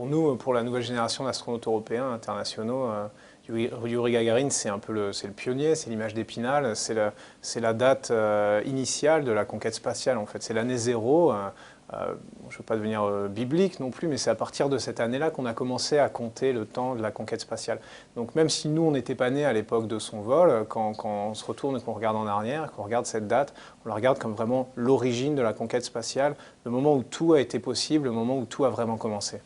Pour nous, pour la nouvelle génération d'astronautes européens internationaux, Yuri Gagarin, c'est un peu le pionnier, c'est l'image d'Épinal, c'est la date initiale de la conquête spatiale en fait. C'est l'année zéro. Je ne veux pas devenir biblique non plus, mais c'est à partir de cette année-là qu'on a commencé à compter le temps de la conquête spatiale. Donc même si nous, on n'était pas nés à l'époque de son vol, quand on se retourne et qu'on regarde en arrière, qu'on regarde cette date, on la regarde comme vraiment l'origine de la conquête spatiale, le moment où tout a été possible, le moment où tout a vraiment commencé.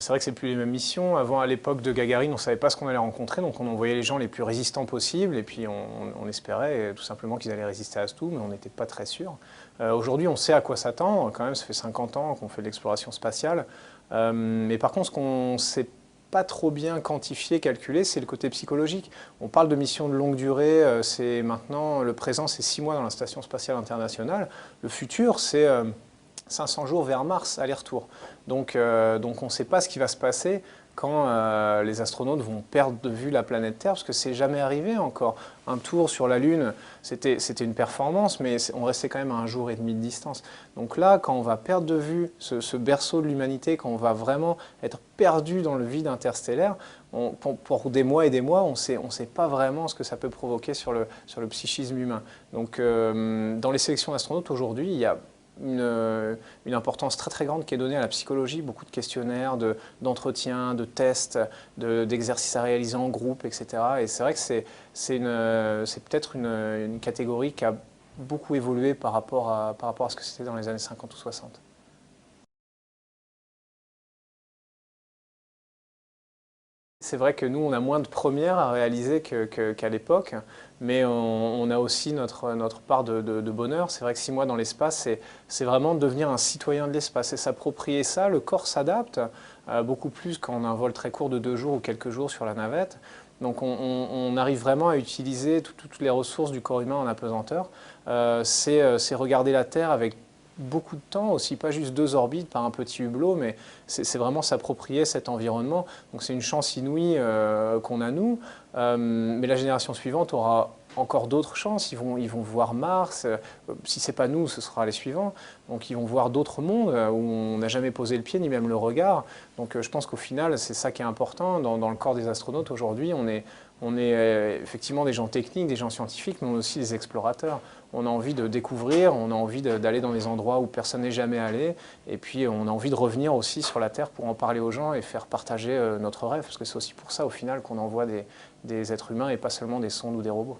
C'est vrai que c'est plus les mêmes missions. Avant, à l'époque de Gagarine, on ne savait pas ce qu'on allait rencontrer, donc on envoyait les gens les plus résistants possibles, et puis on espérait tout simplement qu'ils allaient résister à tout, mais on n'était pas très sûr. Aujourd'hui, on sait à quoi s'attendre. Quand même, ça fait 50 ans qu'on fait de l'exploration spatiale. Mais par contre, ce qu'on ne sait pas trop bien quantifier, calculer, c'est le côté psychologique. On parle de missions de longue durée. C'est maintenant, le présent, c'est 6 mois dans la Station spatiale internationale. Le futur, c'est 500 jours vers Mars, aller-retour. Donc on ne sait pas ce qui va se passer quand les astronautes vont perdre de vue la planète Terre, parce que c'est jamais arrivé encore. Un tour sur la Lune, c'était une performance, mais on restait quand même à 1 jour et demi de distance. Donc là, quand on va perdre de vue ce berceau de l'humanité, quand on va vraiment être perdu dans le vide interstellaire, pour des mois et des mois, on ne sait pas vraiment ce que ça peut provoquer sur le psychisme humain. Donc dans les sélections d'astronautes aujourd'hui, il y a une importance très très grande qui est donnée à la psychologie, beaucoup de questionnaires, d'entretiens, de tests, d'exercices à réaliser en groupe, etc. Et c'est vrai que c'est peut-être une catégorie qui a beaucoup évolué par rapport à ce que c'était dans les années 50 ou 60. C'est vrai que nous, on a moins de premières à réaliser qu'à l'époque, mais on a aussi notre part de bonheur. C'est vrai que 6 mois dans l'espace, c'est vraiment devenir un citoyen de l'espace et s'approprier ça. Le corps s'adapte beaucoup plus quand on a un vol très court de 2 jours ou quelques jours sur la navette. Donc on arrive vraiment à utiliser toutes les ressources du corps humain en apesanteur. C'est regarder la Terre avec beaucoup de temps aussi, pas juste 2 orbites par un petit hublot, mais c'est vraiment s'approprier cet environnement. Donc c'est une chance inouïe qu'on a nous, mais la génération suivante aura encore d'autres chances. Ils vont voir Mars, si c'est pas nous, ce sera les suivants. Donc ils vont voir d'autres mondes où on n'a jamais posé le pied, ni même le regard. Donc je pense qu'au final, c'est ça qui est important. Dans le corps des astronautes aujourd'hui, on est effectivement des gens techniques, des gens scientifiques, mais on est aussi des explorateurs. On a envie de découvrir, on a envie d'aller dans des endroits où personne n'est jamais allé, et puis on a envie de revenir aussi sur la Terre pour en parler aux gens et faire partager notre rêve, parce que c'est aussi pour ça au final qu'on envoie des êtres humains et pas seulement des sondes ou des robots.